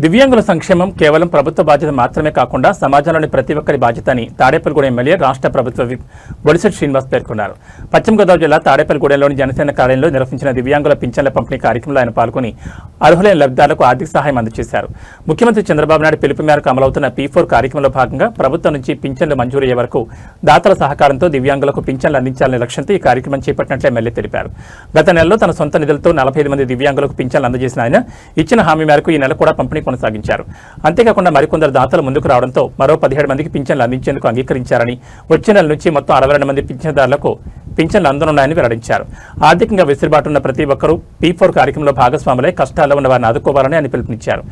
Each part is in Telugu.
దివ్యాంగుల సంక్షేమం కేవలం ప్రభుత్వ బాధ్యత మాత్రమే కాకుండా సమాజంలోని ప్రతి ఒక్కరి బాధ్యత అని తాడేపల్లిగూడెం ఎమ్మెల్యే రాష్ట్ర ప్రభుత్వ విప్ బొలిశెట్టి శ్రీనివాస్ పేర్కొన్నారు. పశ్చిమ గోదావరి జిల్లా తాడేపల్లిగూడెంలోని జనసేన కార్యాలయంలో నిర్వహించిన దివ్యాంగుల పింఛన్ల పంపిణీ కార్యక్రమంలో ఆయన పాల్గొని అర్హులైన లబ్ధిదారులకు ఆర్థిక సహాయం అందజేశారు. ముఖ్యమంత్రి చంద్రబాబు నాయుడు పిలుపు మేరకు అమలవుతున్న P4 కార్యక్రమంలో భాగంగా ప్రభుత్వం నుంచి పింఛన్లు మంజూరయ్యే వరకు దాతల సహకారంతో దివ్యాంగులకు పింఛన్లు అందించాలనే లక్ష్యంతో ఈ కార్యక్రమం చేపట్టినట్లు ఎమ్మెల్యే తెలిపారు. గత నెలలో తన సొంత నిధులతో 45 మంది దివ్యాంగులకు పింఛన్లు అందజేసిన ఆయన ఇచ్చిన హామీ మేరకు ఈ నెల కూడా పంపిణీ కొనసాగించారు. అంతేకాకుండా మరికొందరు దాతలు ముందుకు రావడంతో మరో 17 మందికి పింఛన్లు అందించేందుకు అంగీకరించారని, వచ్చే నెల నుంచి మొత్తం 62 మంది పింఛన్దారులకు పింఛన్లు అందనున్నాయని వెల్లడించారు. ఆర్థికంగా వెసులుబాటు ఉన్న ప్రతి ఒక్కరూ P4 కార్యక్రమంలో భాగస్వాములై కష్టాల్లో ఉన్న వారిని ఆదుకోవాలని ఆయన పిలుపునిచ్చారు.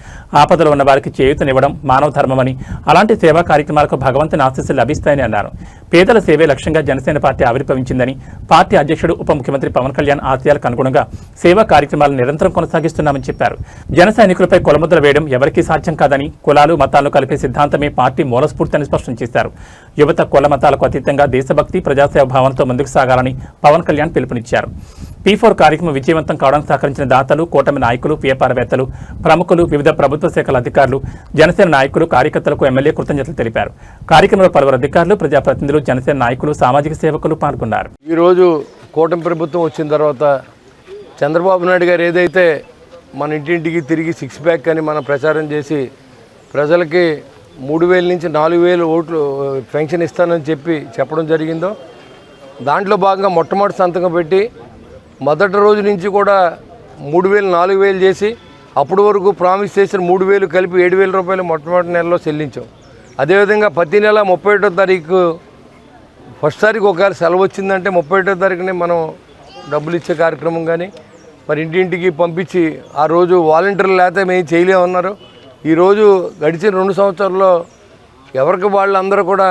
ఆపదలో ఉన్న వారికి చేయూతనివ్వడం మానవ ధర్మమని, అలాంటి సేవా కార్యక్రమాలకు భగవంతుని ఆశీస్సులు లభిస్తాయని అన్నారు. పేదల సేవే లక్ష్యంగా జనసేన పార్టీ ఆవిర్భవించిందని, పార్టీ అధ్యక్షుడు ఉప ముఖ్యమంత్రి పవన్ కళ్యాణ్ ఆశయాలకు అనుగుణంగా సేవా కార్యక్రమాలను నిరంతరం కొనసాగిస్తున్నామని చెప్పారు. జన సైనికులపై కొలముద్ర వేయడం ఎవరికీ సాధ్యం కాదని, కులాలు మతాలను కలిపే సిద్ధాంతమే పార్టీ మూలస్ఫూర్తి అని స్పష్టం చేశారు. యువత కుల మతాలకు అతీతంగా దేశభక్తి ప్రజాసేవ భావనతో ముందుకు సాగాలని పవన్ కళ్యాణ్ పిలుపునిచ్చారు. P4 కార్యక్రమం విజయవంతం కావడానికి సహకరించిన దాతలు, కూటమి నాయకులు, వ్యాపారవేత్తలు, ప్రముఖులు, వివిధ ప్రభుత్వ శాఖల అధికారులు, జనసేన నాయకులు, కార్యకర్తలకు ఎమ్మెల్యే కృతజ్ఞతలు తెలిపారు. కార్యక్రమంలో పలువురు అధికారులు, ప్రజాప్రతినిధులు, జనసేన నాయకులు, సామాజిక సేవకులు పాల్గొన్నారు. ఈరోజు కూటమి ప్రభుత్వం వచ్చిన తర్వాత చంద్రబాబు నాయుడు గారు ఏదైతే మన ఇంటింటికి తిరిగి 6 ప్యాక్ అని మనం ప్రచారం చేసి ప్రజలకి 3,000 నుంచి 4,000 ఓట్లు పెన్షన్ ఇస్తానని చెప్పడం జరిగిందో, దాంట్లో భాగంగా మొట్టమొదటి సంతకం పెట్టి మొదటి రోజు నుంచి కూడా 3,000, 4,000 చేసి అప్పటి వరకు ప్రామిస్ చేసిన 3,000 కలిపి 7,000 రూపాయలు మొట్టమొదటి నెలలో చెల్లించాం. అదేవిధంగా ప్రతి నెల 31వ తారీఖు ఫస్ట్ తారీఖు ఒకవేళ సెలవు వచ్చిందంటే 31వ తారీఖునే మనం డబ్బులు ఇచ్చే కార్యక్రమం కానీ మరి ఇంటింటికి పంపించి ఆ రోజు వాలంటీర్లు లేకపోతే మేము చేయలేమన్నారు. ఈరోజు గడిచిన 2 సంవత్సరాల్లో ఎవరికి వాళ్ళందరూ కూడా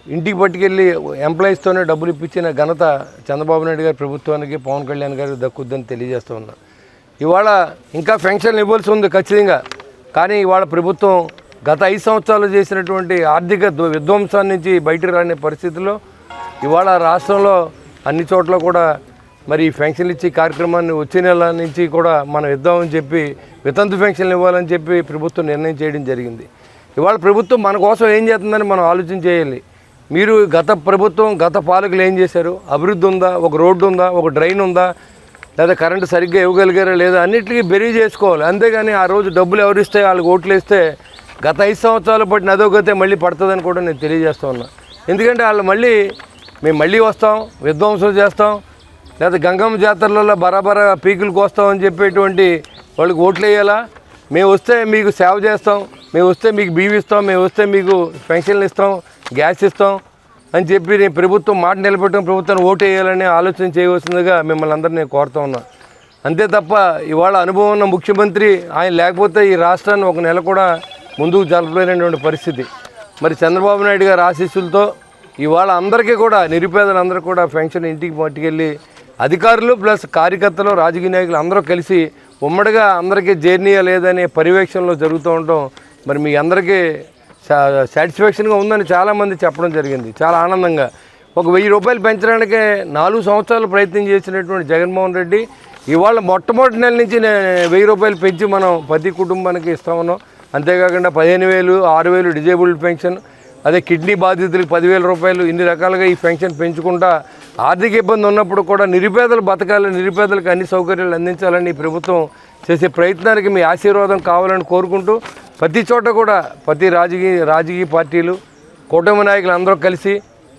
ఇంటికి పట్టుకెళ్ళి ఎంప్లాయీస్తోనే డబ్బులు ఇప్పించిన ఘనత చంద్రబాబు నాయుడు గారి ప్రభుత్వానికి, పవన్ కళ్యాణ్ గారికి దక్కుద్దని తెలియజేస్తూ ఉన్నా. ఇవాళ ఇంకా పెన్షన్లు ఇవ్వాల్సి ఉంది ఖచ్చితంగా. కానీ ఇవాళ ప్రభుత్వం గత 5 సంవత్సరాలు చేసినటువంటి ఆర్థిక విధ్వంసాన్ని నుంచి బయటకు రాని పరిస్థితుల్లో ఇవాళ రాష్ట్రంలో అన్ని చోట్ల కూడా మరి పెన్షన్లు ఇచ్చే కార్యక్రమాన్ని వచ్చే నెల నుంచి కూడా మనం ఇద్దామని చెప్పి వితంతు పెన్షన్లు ఇవ్వాలని చెప్పి ప్రభుత్వం నిర్ణయం చేయడం జరిగింది. ఇవాళ ప్రభుత్వం మన కోసం ఏం చేస్తుందని మనం ఆలోచన చేయాలి. మీరు గత ప్రభుత్వం, గత పాలకులు ఏం చేశారు? అభివృద్ధి ఉందా? ఒక రోడ్డు ఉందా? ఒక డ్రైన్ ఉందా? లేదా కరెంటు సరిగ్గా ఇవ్వగలిగారా లేదా? అన్నింటికీ బెరీ చేసుకోవాలి. అంతేగాని ఆ రోజు డబ్బులు ఎవరిస్తే వాళ్ళకి ఓట్లు వేస్తే గత 5 సంవత్సరాలు పట్టిన అదోగతే మళ్ళీ పడుతుందని కూడా నేను తెలియజేస్తూ ఉన్నా. ఎందుకంటే వాళ్ళు మేము మళ్ళీ వస్తాం, విధ్వంసం చేస్తాం, లేదా గంగమ్మ జాతరలలో బరాబరా పీకులు కోస్తామని చెప్పేటువంటి వాళ్ళకి ఓట్లు వేయాలా? మేము వస్తే మీకు సేవ చేస్తాం, మేము వస్తే మీకు బియ్యం ఇస్తాం, మేము వస్తే మీకు పెన్షన్లు ఇస్తాం, గ్యాస్ ఇస్తాం అని చెప్పి నేను ప్రభుత్వం మాట నిలబెట్టడం, ప్రభుత్వాన్ని ఓటు వేయాలని ఆలోచన చేయవలసిందిగా మిమ్మల్ని అందరినీ నేను కోరుతూ ఉన్నాను. అంతే తప్ప ఇవాళ అనుభవం ఉన్న ముఖ్యమంత్రి ఆయన లేకపోతే ఈ రాష్ట్రాన్ని ఒక నెల కూడా ముందుకు జరపలేనటువంటి పరిస్థితి. మరి చంద్రబాబు నాయుడు గారి ఆశీస్సులతో ఇవాళ అందరికీ కూడా, నిరుపేదలందరూ కూడా పెన్షన్ ఇంటికి పట్టుకెళ్ళి అధికారులు ప్లస్ కార్యకర్తలు, రాజకీయ నాయకులు అందరూ కలిసి ఉమ్మడిగా అందరికీ జర్నీయా లేదనే పర్యవేక్షణలో జరుగుతూ ఉండటం మరి మీ అందరికీ సాటిస్ఫాక్షన్గా ఉందని చాలామంది చెప్పడం జరిగింది. చాలా ఆనందంగా ఒక 1,000 రూపాయలు పెంచడానికే 4 సంవత్సరాలు ప్రయత్నం చేసినటువంటి జగన్మోహన్ రెడ్డి ఇవాళ మొట్టమొదటి నెల నుంచి 1,000 రూపాయలు పెంచి మనం ప్రతి కుటుంబానికి ఇస్తా ఉన్నాం. అంతేకాకుండా 15,000, 6,000 డిజేబుల్డ్ పెన్షన్, అదే కిడ్నీ బాధితులకు 10,000 రూపాయలు, ఇన్ని రకాలుగా ఈ పెన్షన్ పెంచుకుంటా ఆర్థిక ఇబ్బంది ఉన్నప్పుడు కూడా నిరుపేదలు బతకాలి, నిరుపేదలకు అన్ని సౌకర్యాలు అందించాలని ప్రభుత్వం చేసే ప్రయత్నానికి మీ ఆశీర్వాదం కావాలని కోరుకుంటూ ప్రతి చోట కూడా ప్రతి రాజకీయ పార్టీలు, కూటమి నాయకులు అందరూ కలిసి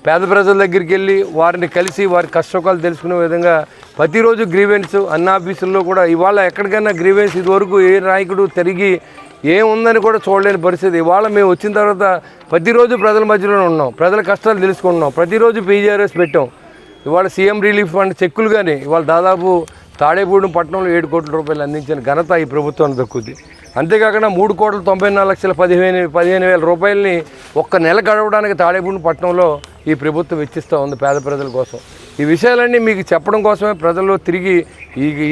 పేద ప్రజల దగ్గరికి వెళ్ళి వారిని కలిసి వారి కష్టసుఖాలు తెలుసుకునే విధంగా ప్రతిరోజు గ్రీవెన్స్ అన్ని ఆఫీసుల్లో కూడా ఇవాళ ఎక్కడికైనా గ్రీవెన్స్ ఇదివరకు ఏ నాయకుడు తిరిగి ఏముందని కూడా చూడలేని పరిస్థితి. ఇవాళ మేము వచ్చిన తర్వాత ప్రతిరోజు ప్రజల మధ్యలోనే ఉన్నాం, ప్రజల కష్టాలు తెలుసుకుంటున్నాం, ప్రతిరోజు PGRS పెట్టాం. ఇవాళ సీఎం రిలీఫ్ ఫండ్ చెక్కులు కానీ ఇవాళ దాదాపు తాడేపూడెం పట్టణంలో 7 కోట్ల రూపాయలు అందించిన ఘనత ఈ ప్రభుత్వానికి దక్కుద్ది. అంతేకాకుండా 3,94,15,000 రూపాయలని ఒక్క నెల గడవడానికి తాడేపూడెం పట్టణంలో ఈ ప్రభుత్వం వెచ్చిస్తూ ఉంది పేద ప్రజల కోసం. ఈ విషయాలన్నీ మీకు చెప్పడం కోసమే ప్రజల్లో తిరిగి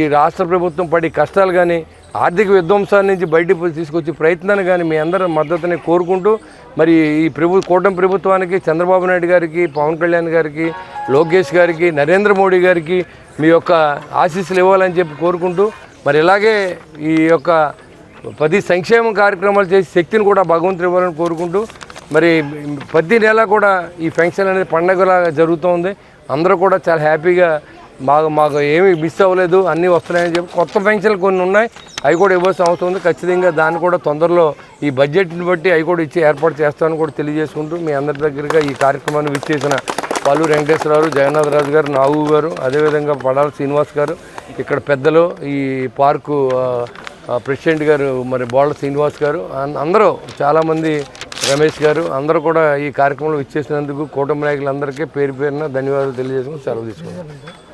ఈ రాష్ట్ర ప్రభుత్వం పడి కష్టాలు కానీ ఆర్థిక విధ్వంసాన్ని నుంచి బయటకు తీసుకొచ్చే ప్రయత్నాన్ని కానీ మీ అందరి మద్దతుని కోరుకుంటూ మరి ఈ కూటమి ప్రభుత్వానికి, చంద్రబాబు నాయుడు గారికి, పవన్ కళ్యాణ్ గారికి, లోకేష్ గారికి, నరేంద్ర మోడీ గారికి మీ యొక్క ఆశీస్సులు ఇవ్వాలని చెప్పి కోరుకుంటూ మరి ఇలాగే ఈ యొక్క ప్రతి సంక్షేమ కార్యక్రమాలు చేసి శక్తిని కూడా భగవంతుడు ఇవ్వాలని కోరుకుంటూ మరి ప్రతి నెల కూడా ఈ ఫంక్షన్ అనేది పండగలాగా జరుగుతూ ఉంది. అందరూ కూడా చాలా హ్యాపీగా మాకు ఏమీ మిస్ అవ్వలేదు, అన్నీ వస్తున్నాయని చెప్పి కొత్త ఫంక్షన్లు కొన్ని ఉన్నాయి, అవి కూడా ఇవ్వాల్సిన అవసరం ఉంది. ఖచ్చితంగా దాన్ని కూడా తొందరలో ఈ బడ్జెట్ని బట్టి అవి కూడా ఇచ్చి ఏర్పాటు చేస్తామని కూడా తెలియజేసుకుంటూ మీ అందరి దగ్గరగా ఈ కార్యక్రమాన్ని విచ్చేసిన పాలూరు వెంకటేశ్వరరావు, జగన్నాథరాజు గారు, నాగు గారు, అదేవిధంగా పడాల శ్రీనివాస్ గారు, ఇక్కడ పెద్దలు ఈ పార్కు ప్రెసిడెంట్ గారు మరి బోళ్ళ శ్రీనివాస్ గారు, అందరూ చాలామంది, రమేష్ గారు, అందరూ కూడా ఈ కార్యక్రమంలో విచ్చేసినందుకు కూటమి నాయకులందరికీ పేరు పేరున ధన్యవాదాలు తెలియజేసుకుని సెలవు తీసుకున్నాను.